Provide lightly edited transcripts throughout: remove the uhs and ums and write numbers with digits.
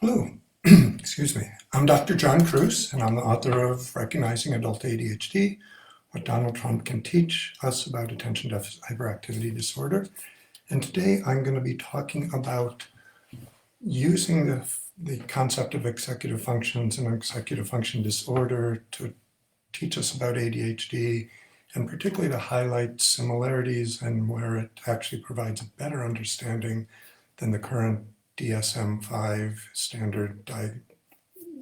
Hello, excuse me. I'm Dr. John Kruse, and I'm the author of Recognizing Adult ADHD, What Donald Trump Can Teach Us About Attention Deficit Hyperactivity Disorder. And today I'm going to be talking about using the concept of executive functions and executive function disorder to teach us about ADHD, and particularly to highlight similarities and where it actually provides a better understanding than the current DSM-5 standard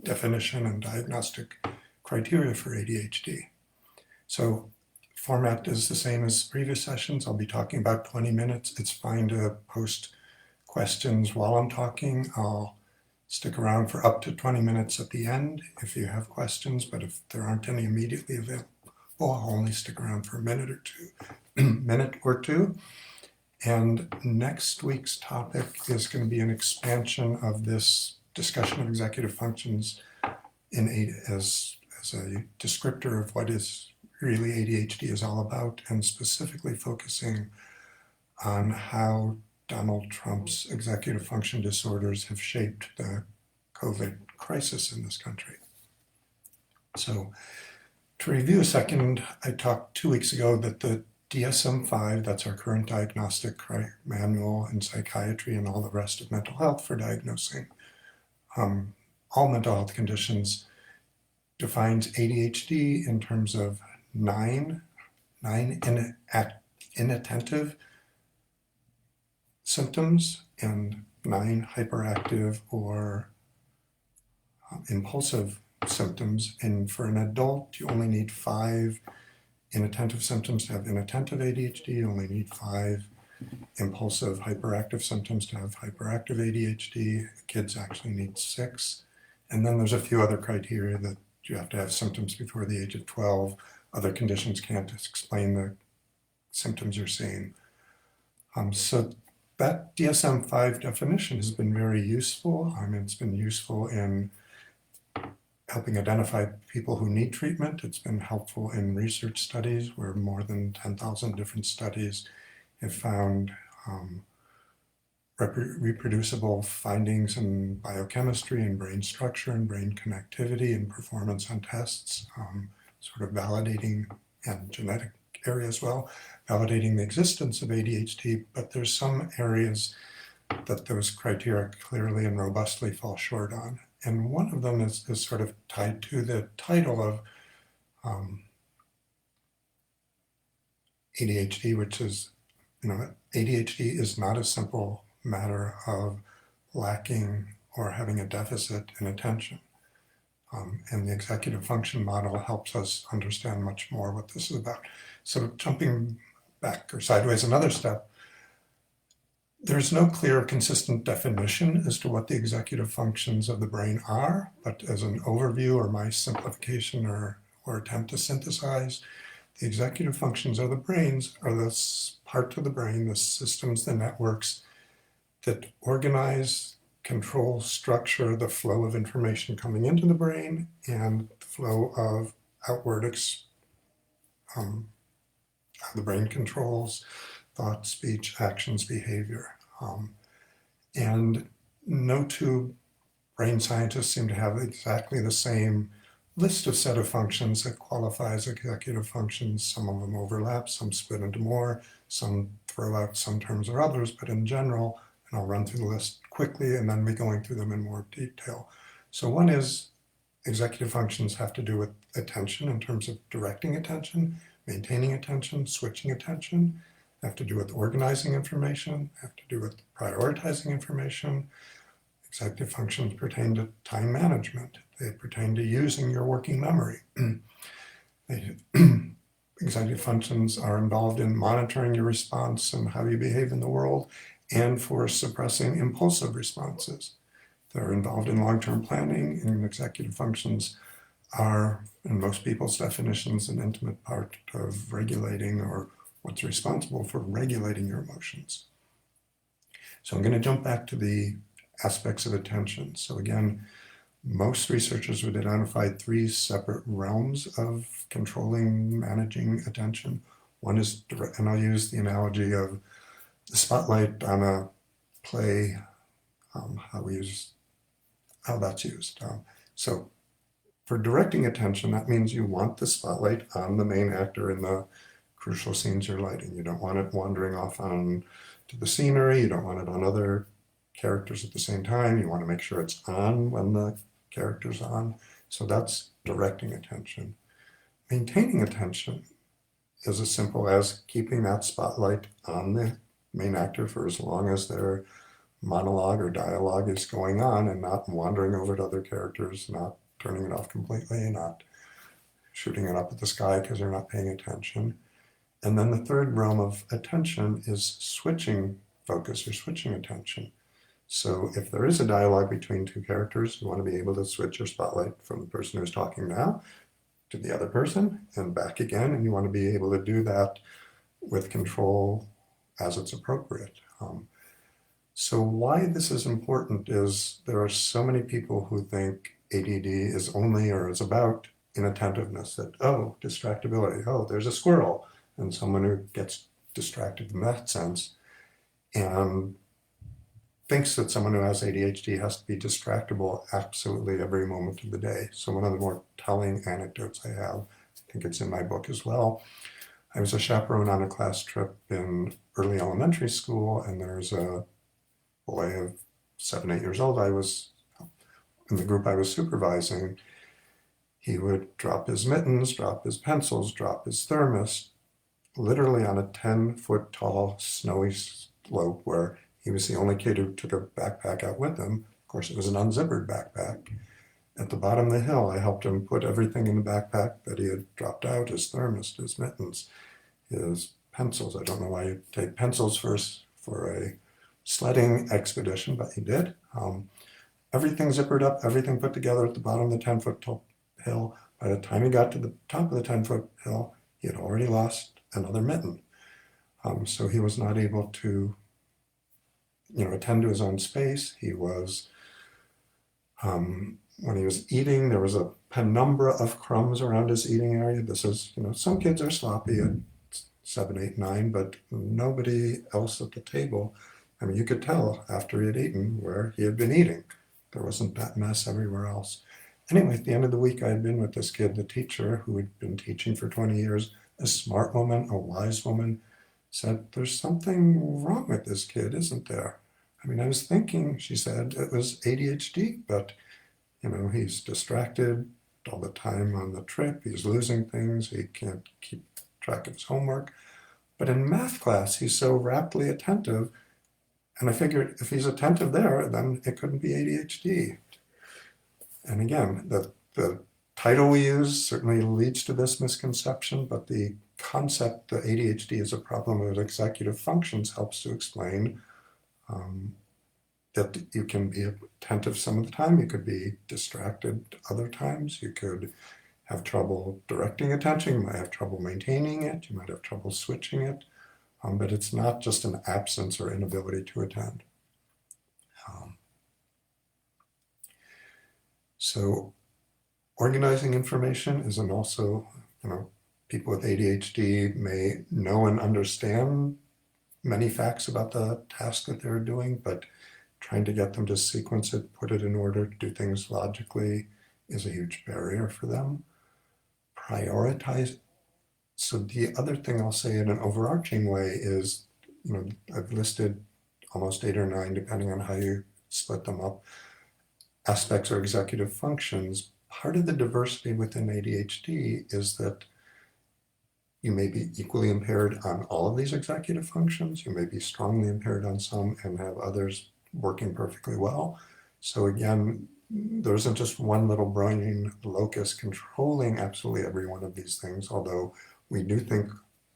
definition and diagnostic criteria for ADHD. So format is the same as previous sessions. I'll be talking about 20 minutes. It's fine to post questions while I'm talking. I'll stick around for up to 20 minutes at the end if you have questions, but if there aren't any immediately available, I'll only stick around for a minute or two. And next week's topic is going to be an expansion of this discussion of executive functions as a descriptor of what is really ADHD is all about, and specifically focusing on how Donald Trump's executive function disorders have shaped the COVID crisis in this country. So to review a second, I talked 2 weeks ago that the DSM-5, that's our current diagnostic manual in psychiatry and all the rest of mental health for diagnosing all mental health conditions, defines ADHD in terms of nine inattentive symptoms and 9 hyperactive or impulsive symptoms. And for an adult, you only need 5 inattentive symptoms to have inattentive ADHD. You only need 5 impulsive hyperactive symptoms to have hyperactive ADHD. Kids actually need 6. And then there's a few other criteria that you have to have symptoms before the age of 12. Other conditions can't explain the symptoms you're seeing. So that DSM-5 definition has been very useful. It's been useful in helping identify people who need treatment. It's been helpful in research studies where more than 10,000 different studies have found reproducible findings in biochemistry and brain structure and brain connectivity and performance on tests, sort of validating, and genetic area as well, validating the existence of ADHD, but there's some areas that those criteria clearly and robustly fall short on. And one of them is sort of tied to the title of ADHD, which is, ADHD is not a simple matter of lacking or having a deficit in attention. And the executive function model helps us understand much more what this is about. So jumping back or sideways another step, there's no clear, consistent definition as to what the executive functions of the brain are, but as an overview or my simplification or attempt to synthesize, the executive functions of the brains are this part of the brain, the systems, the networks that organize, control, structure the flow of information coming into the brain and the flow of outward how the brain controls thought, speech, actions, behavior. And no two brain scientists seem to have exactly the same list of set of functions that qualify as executive functions. Some of them overlap, some split into more, some throw out some terms or others, but in general, and I'll run through the list quickly and then be going through them in more detail. So one is executive functions have to do with attention in terms of directing attention, maintaining attention, switching attention. They have to do with organizing information, have to do with prioritizing information. Executive functions pertain to time management. They pertain to using your working memory. Executive functions are involved in monitoring your response and how you behave in the world, and for suppressing impulsive responses. They're involved in long-term planning, and executive functions are, in most people's definitions, an intimate part of regulating or what's responsible for regulating your emotions. So I'm going to jump back to the aspects of attention. So again, most researchers would identify 3 separate realms of controlling, managing attention. One is direct, and I'll use the analogy of the spotlight on a play, how we use how that's used. So for directing attention, that means you want the spotlight on the main actor in the crucial scenes you're lighting. You don't want it wandering off on to the scenery. You don't want it on other characters at the same time. You want to make sure it's on when the character's on. So that's directing attention. Maintaining attention is as simple as keeping that spotlight on the main actor for as long as their monologue or dialogue is going on, and not wandering over to other characters, not turning it off completely, not shooting it up at the sky because they're not paying attention. And then the third realm of attention is switching focus or switching attention. So if there is a dialogue between two characters, you want to be able to switch your spotlight from the person who's talking now to the other person and back again. And you want to be able to do that with control as it's appropriate. So why this is important is there are so many people who think ADD is only or is about inattentiveness, that, oh, distractibility, oh, there's a squirrel, and someone who gets distracted in that sense and thinks that someone who has ADHD has to be distractible absolutely every moment of the day. So one of the more telling anecdotes I have, I think it's in my book as well, I was a chaperone on a class trip in early elementary school, and there's a boy of 7, 8 years old. I was in the group I was supervising. He would drop his mittens, drop his pencils, drop his thermos, literally on a 10-foot tall snowy slope where he was the only kid who took a backpack out with him. Of course, it was an unzippered backpack. At the bottom of the hill, I helped him put everything in the backpack that he had dropped out, his thermos, his mittens, his pencils. I don't know why you take pencils first for a sledding expedition, but he did. Everything zippered up, everything put together at the bottom of the 10-foot hill. By the time he got to the top of the 10-foot hill, he had already lost another mitten. So he was not able to, attend to his own space. He was, when he was eating, there was a penumbra of crumbs around his eating area. This is, some kids are sloppy at 7, 8, 9, but nobody else at the table. I mean, you could tell after he had eaten where he had been eating. There wasn't that mess everywhere else. Anyway, at the end of the week, I had been with this kid, the teacher who had been teaching for 20 years, a smart woman, a wise woman, said, there's something wrong with this kid, isn't there? I mean, I was thinking, she said, it was ADHD, but, he's distracted all the time on the trip. He's losing things. He can't keep track of his homework. But in math class, he's so raptly attentive. And I figured if he's attentive there, then it couldn't be ADHD. And again, the title we use certainly leads to this misconception, but the concept that ADHD is a problem of executive functions helps to explain that you can be attentive some of the time, you could be distracted other times, you could have trouble directing attention, you might have trouble maintaining it, you might have trouble switching it, but it's not just an absence or inability to attend. So organizing information is also, people with ADHD may know and understand many facts about the task that they're doing, but trying to get them to sequence it, put it in order, do things logically is a huge barrier for them. Prioritize. So the other thing I'll say in an overarching way is, I've listed almost 8 or 9, depending on how you split them up, aspects or executive functions. Part of the diversity within ADHD is that you may be equally impaired on all of these executive functions. You may be strongly impaired on some and have others working perfectly well. So again, there isn't just one little brain locus controlling absolutely every one of these things, although we do think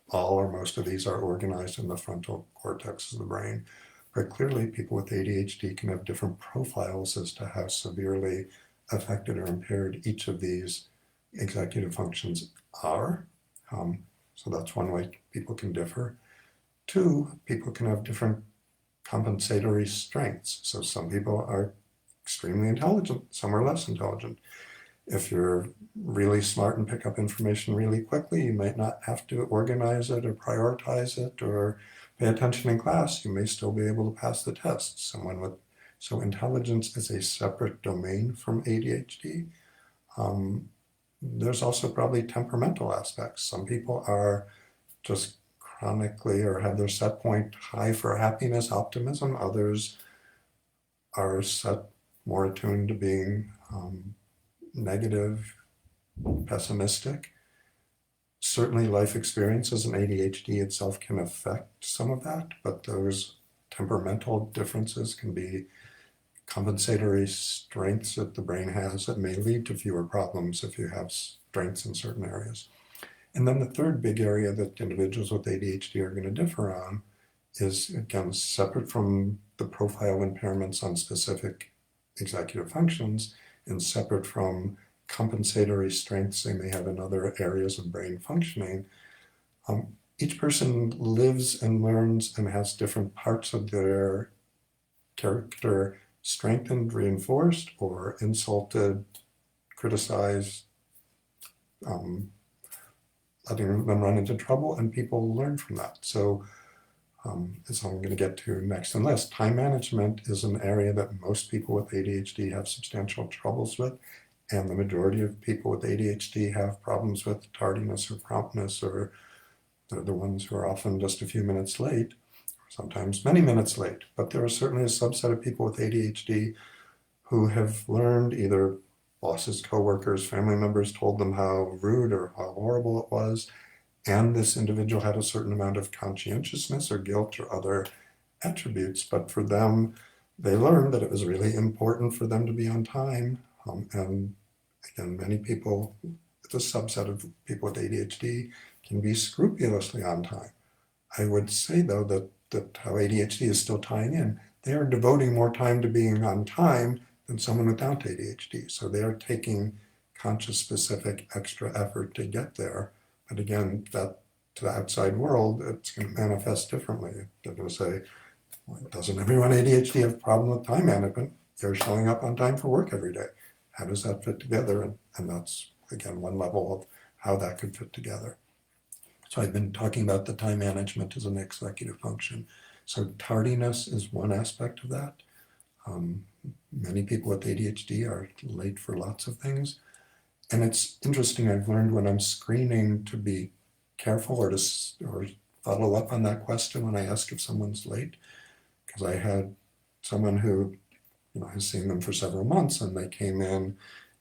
all or most of these are organized in the frontal cortex of the brain. But clearly, people with ADHD can have different profiles as to how severely affected or impaired each of these executive functions are. So that's one way people can differ. 2, people can have different compensatory strengths. So some people are extremely intelligent, some are less intelligent. If you're really smart and pick up information really quickly, you might not have to organize it or prioritize it or pay attention in class. You may still be able to pass the test. Someone with So intelligence is a separate domain from ADHD. There's also probably temperamental aspects. Some people are just chronically or have their set point high for happiness, optimism. Others are set more attuned to being negative, pessimistic. Certainly life experiences and ADHD itself can affect some of that, but those temperamental differences can be compensatory strengths that the brain has that may lead to fewer problems if you have strengths in certain areas. And then the third big area that individuals with ADHD are going to differ on is, again, separate from the profile impairments on specific executive functions and separate from compensatory strengths they may have in other areas of brain functioning. Each person lives and learns and has different parts of their character strengthened, reinforced, or insulted, criticized, letting them run into trouble, and people learn from that. So as I'm going to get to next on the list, time management is an area that most people with ADHD have substantial troubles with, and the majority of people with ADHD have problems with tardiness or promptness, or they're the ones who are often just a few minutes late, sometimes many minutes late. But there are certainly a subset of people with ADHD who have learned, either bosses, coworkers, family members told them how rude or how horrible it was, and this individual had a certain amount of conscientiousness or guilt or other attributes, but for them, they learned that it was really important for them to be on time. And again, many people, it's a subset of people with ADHD, can be scrupulously on time. I would say, though, that how ADHD is still tying in, they are devoting more time to being on time than someone without ADHD. So they are taking conscious, specific, extra effort to get there. But again, that to the outside world, it's going to manifest differently. They're going to say, well, doesn't everyone with ADHD have a problem with time management? They're showing up on time for work every day. How does that fit together? And that's, again, one level of how that could fit together. So I've been talking about the time management as an executive function. So tardiness is one aspect of that. Many people with ADHD are late for lots of things. And it's interesting, I've learned when I'm screening to be careful or follow up on that question when I ask if someone's late. Because I had someone who, has seen them for several months, and they came in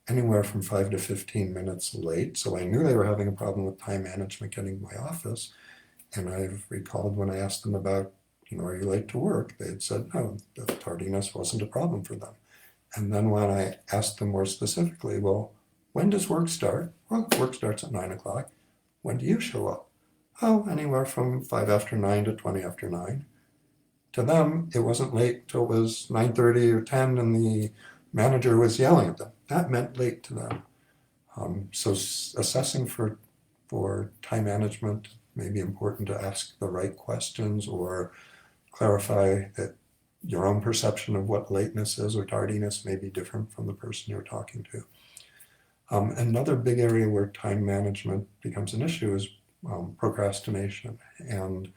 anywhere from 5 to 15 minutes late. So I knew they were having a problem with time management getting to my office. And I've recalled when I asked them about, are you late to work? They had said, no, the tardiness wasn't a problem for them. And then when I asked them more specifically, well, when does work start? Well, work starts at 9 o'clock. When do you show up? Oh, anywhere from 5 after 9 to 20 after 9. To them, it wasn't late till it was 9:30 or 10 and the manager was yelling at them. That meant late to them. So assessing for time management may be important to ask the right questions or clarify that your own perception of what lateness is or tardiness may be different from the person you're talking to. Another big area where time management becomes an issue is procrastination. And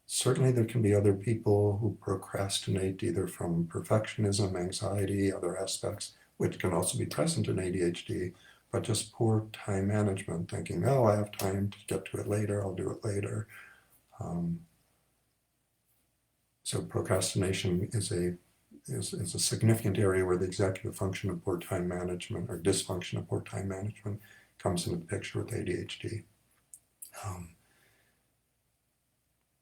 certainly there can be other people who procrastinate either from perfectionism, anxiety, other aspects, which can also be present in ADHD, but just poor time management, thinking, oh, I have time to get to it later, I'll do it later. So procrastination is a significant area where the executive function of poor time management or dysfunction of poor time management comes into the picture with ADHD.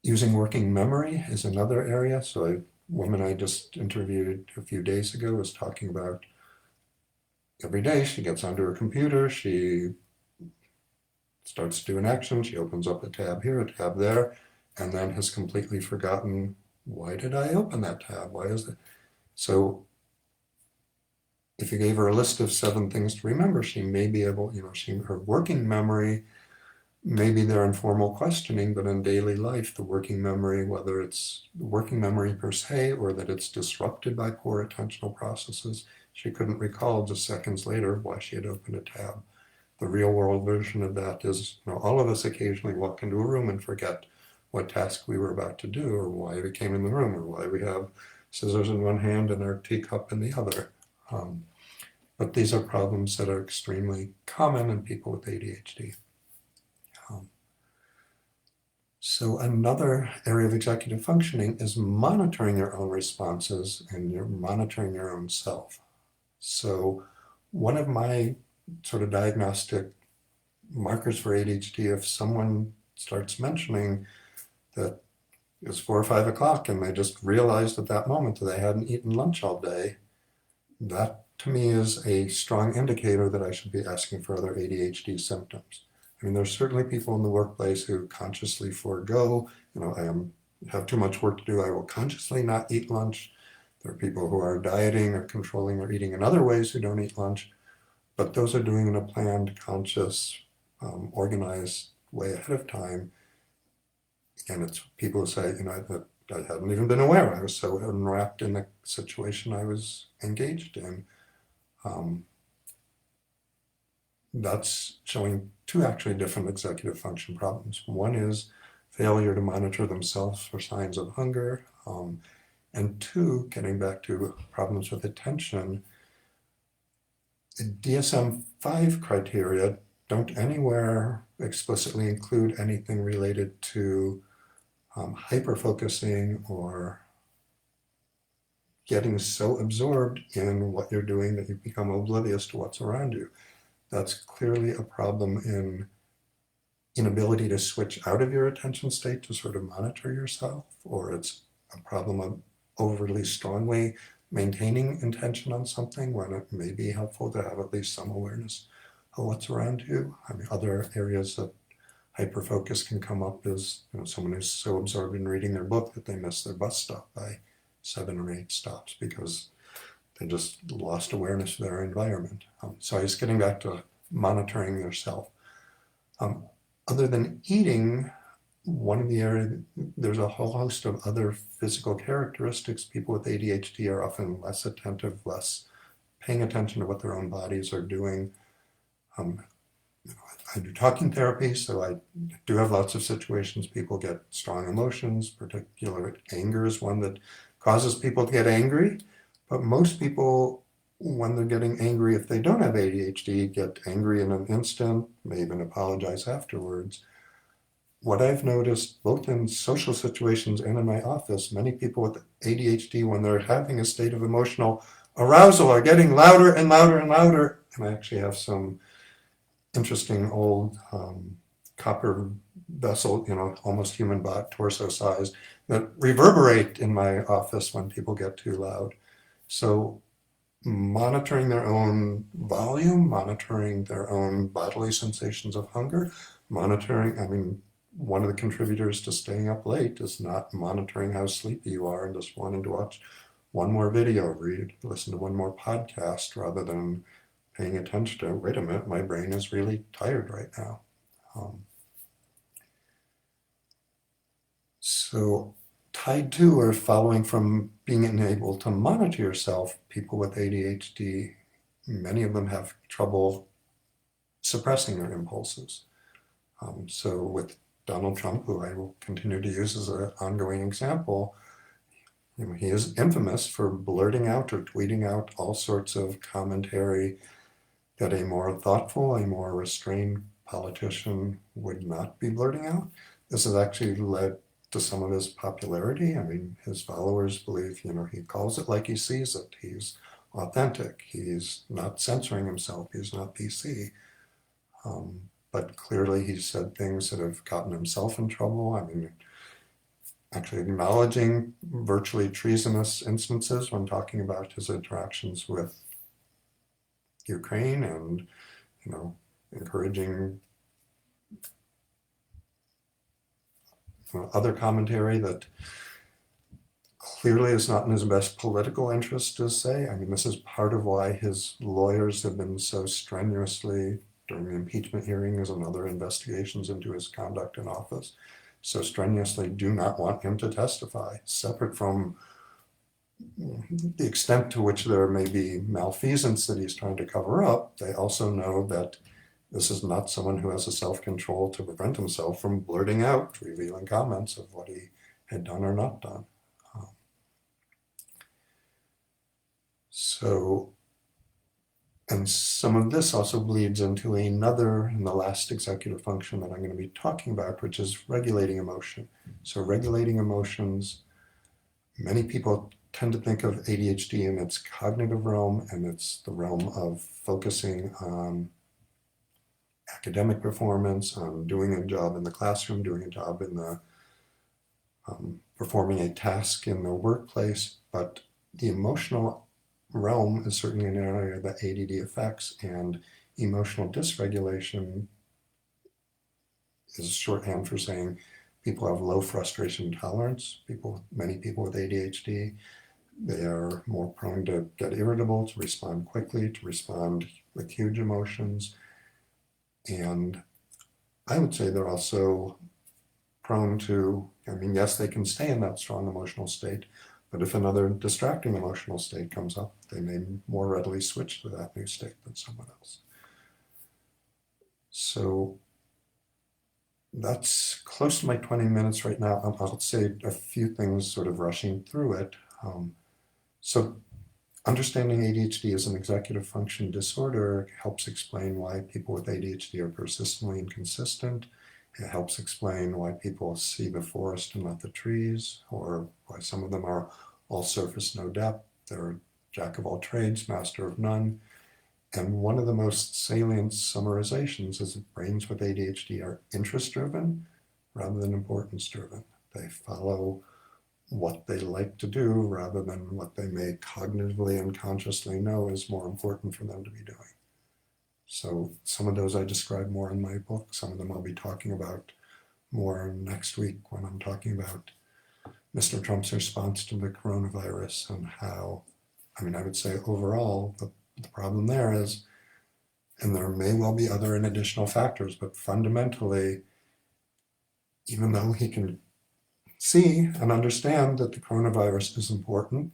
Using working memory is another area. So a woman I just interviewed a few days ago was talking about every day she gets onto her computer, she starts to do an action, she opens up a tab here, a tab there, and then has completely forgotten, why did I open that tab? Why is it? So if you gave her a list of 7 things to remember, she may be able, her working memory, maybe they're informal questioning, but in daily life, the working memory, whether it's working memory per se or that it's disrupted by poor attentional processes, she couldn't recall just seconds later why she had opened a tab. The real world version of that is, all of us occasionally walk into a room and forget what task we were about to do or why we came in the room or why we have scissors in one hand and our teacup in the other. But these are problems that are extremely common in people with ADHD. So another area of executive functioning is monitoring your own responses, and you're monitoring your own self. So one of my sort of diagnostic markers for ADHD, if someone starts mentioning that it's 4 or 5 o'clock and they just realized at that moment that they hadn't eaten lunch all day, that to me is a strong indicator that I should be asking for other ADHD symptoms. I mean, there's certainly people in the workplace who consciously forego, I have too much work to do, I will consciously not eat lunch. There are people who are dieting or controlling or eating in other ways who don't eat lunch, but those are doing in a planned, conscious, organized way ahead of time. And it's people who say, that I hadn't even been aware. I was so enwrapped in the situation I was engaged in. That's showing two actually different executive function problems. One is failure to monitor themselves for signs of hunger. And two, getting back to problems with attention, the DSM-5 criteria don't anywhere explicitly include anything related to hyper-focusing or getting so absorbed in what you're doing that you become oblivious to what's around you. That's clearly a problem in inability to switch out of your attention state to sort of monitor yourself, or it's a problem of overly strongly maintaining intention on something when it may be helpful to have at least some awareness of what's around you. I mean, other areas that hyperfocus can come up is someone who's so absorbed in reading their book that they miss their bus stop by 7 or 8 stops because they just lost awareness of their environment. So I was getting back to monitoring yourself. Other than eating, one of the areas, there's a whole host of other physical characteristics. People with ADHD are often less attentive, less paying attention to what their own bodies are doing. I do talking therapy, so I do have lots of situations people get strong emotions. Particular anger is one that causes people to get angry. But most people, when they're getting angry, if they don't have ADHD, get angry in an instant, may even apologize afterwards. What I've noticed, both in social situations and in my office, many people with ADHD, when they're having a state of emotional arousal, are getting louder and louder and louder. And I actually have some interesting old copper vessel, almost human torso size, that reverberate in my office when people get too loud. So monitoring their own volume, monitoring their own bodily sensations of hunger, one of the contributors to staying up late is not monitoring how sleepy you are and just wanting to watch one more video, listen to one more podcast rather than paying attention to, wait a minute, my brain is really tired right now. So tied to or following from being unable to monitor yourself, people with ADHD, many of them have trouble suppressing their impulses. So with Donald Trump, who I will continue to use as an ongoing example, he is infamous for blurting out or tweeting out all sorts of commentary that a more thoughtful, a more restrained politician would not be blurting out. This has actually led to some of his popularity. I mean, his followers believe, he calls it like he sees it. He's authentic. He's not censoring himself. He's not PC. But clearly he's said things that have gotten himself in trouble. I mean, actually acknowledging virtually treasonous instances when talking about his interactions with Ukraine and, encouraging other commentary that clearly is not in his best political interest to say. I mean, this is part of why his lawyers have been so strenuously, during the impeachment hearings and other investigations into his conduct in office, so strenuously do not want him to testify. Separate from the extent to which there may be malfeasance that he's trying to cover up, they also know that this is not someone who has a self-control to prevent himself from blurting out revealing comments of what he had done or not done. So, and some of this also bleeds into another and the last executive function that I'm going to be talking about, which is regulating emotion. So regulating emotions, many people tend to think of ADHD in its cognitive realm, and it's the realm of focusing on academic performance, on doing a job in the classroom, doing a job in the performing a task in the workplace. But the emotional realm is certainly an area that ADD affects, and emotional dysregulation is shorthand for saying people have low frustration tolerance. Many people with ADHD, they are more prone to get irritable, to respond quickly, to respond with huge emotions. And I would say they're also prone to, yes, they can stay in that strong emotional state, but if another distracting emotional state comes up, they may more readily switch to that new state than someone else. So that's close to my 20 minutes right now. I'll say a few things sort of rushing through it. So understanding ADHD as an executive function disorder helps explain why people with ADHD are persistently inconsistent. It helps explain why people see the forest and not the trees, or why some of them are all surface, no depth. They're jack of all trades, master of none. And one of the most salient summarizations is that brains with ADHD are interest-driven rather than importance-driven. They follow what they like to do rather than what they may cognitively and consciously know is more important for them to be doing. So some of those I describe more in my book. Some of them I'll be talking about more next week when I'm talking about Mr. Trump's response to the coronavirus and how, I would say overall, the problem there is, and there may well be other and additional factors, but fundamentally, even though he can see and understand that the coronavirus is important,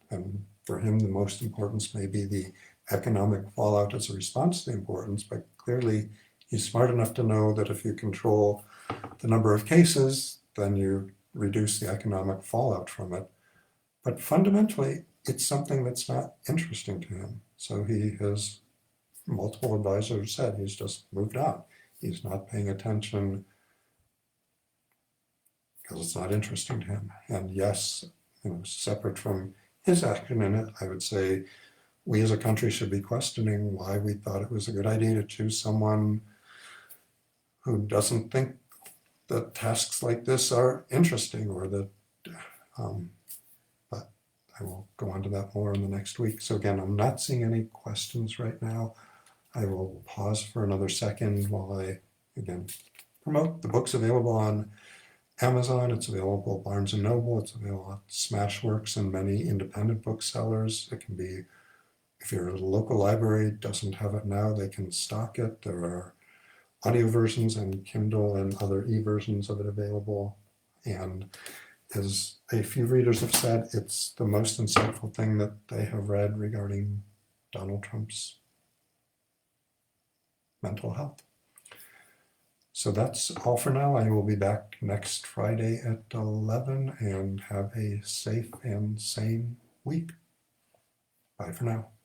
and for him the most importance may be the economic fallout as a response to the importance, but clearly he's smart enough to know that if you control the number of cases, then you reduce the economic fallout from it. But fundamentally, it's something that's not interesting to him. So he has, multiple advisors said, he's just moved on. He's not paying attention because it's not interesting to him. And yes, separate from his action in it, I would say we as a country should be questioning why we thought it was a good idea to choose someone who doesn't think that tasks like this are interesting, or that, but I will go on to that more in the next week. So again, I'm not seeing any questions right now. I will pause for another second while I, again, promote. The book's available on Amazon, it's available at Barnes & Noble, it's available at Smashworks and many independent booksellers. It can be, if your local library doesn't have it now, they can stock it. There are audio versions and Kindle and other e-versions of it available. And as a few readers have said, it's the most insightful thing that they have read regarding Donald Trump's mental health. So that's all for now. I will be back next Friday at 11 and have a safe and sane week. Bye for now.